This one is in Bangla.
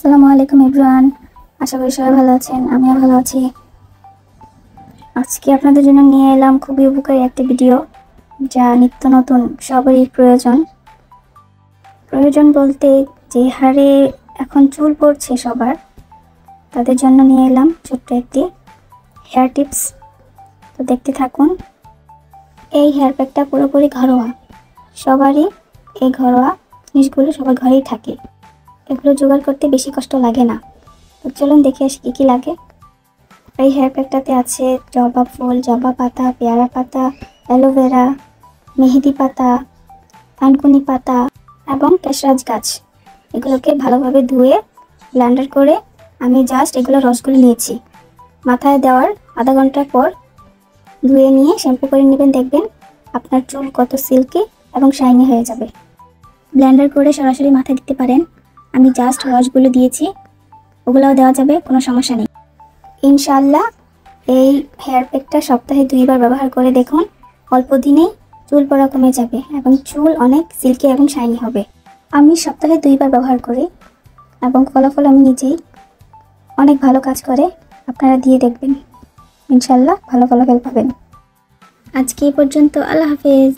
আসসালামু আলাইকুম এভরিওয়ান। আশা করি সবাই ভালো আছেন, আমিও ভালো আছি। আজকে আপনাদের জন্য নিয়ে এলাম খুবই উপকারী একটি ভিডিও, যা নিত্য নতুন সবারই প্রয়োজন বলতে যে হারে এখন চুল পড়ছে সবার, তাদের জন্য নিয়ে এলাম ছোট্ট একটি হেয়ার টিপস। তো দেখতে থাকুন। এই হেয়ার প্যাকটা পুরোপুরি ঘরোয়া, সবারই এই ঘরোয়া জিনিসগুলো সবার ঘরেই থাকে। এগুলো জোগাড় করতে বেশি কষ্ট লাগে না। তো চলুন দেখে আসি কী কী লাগে। এই হেয়ার প্যাকটাতে আছে জবা ফুল, জবা পাতা, পেয়ারা পাতা, অ্যালোভেরা, মেহেদি পাতা, থানকুনি পাতা এবং কেশরাজ গাছ। এগুলোকে ভালোভাবে ধুয়ে ব্লেন্ডার করে আমি জাস্ট এগুলো রসগুলো নিয়েছি। মাথায় দেওয়ার আধা ঘন্টা পর ধুয়ে নিয়ে শ্যাম্পু করে নেবেন, দেখবেন আপনার চুল কত সিল্কি এবং শাইনি হয়ে যাবে। ব্লেন্ডার করে সরাসরি মাথায় দিতে পারেন, আমি জাস্ট রসগুলো দিয়েছি, ওগুলোও দেওয়া যাবে, কোনো সমস্যা নেই। ইনশাআল্লাহ এই হেয়ার প্যাকটা সপ্তাহে 2 বার ব্যবহার করে দেখুন, অল্প দিনেই চুল পড়া কমে যাবে এবং চুল অনেক সিল্কি এবং শাইনি হবে। আমি সপ্তাহে 2 বার ব্যবহার করি এবং ফলাফল আমি নিজেই অনেক ভালো কাজ করে। আপনারা দিয়ে দেখবেন, ইনশাআল্লাহ ভালো ফলাফল পাবেন। আজকে এই পর্যন্ত, আল্লাহ হাফেজ।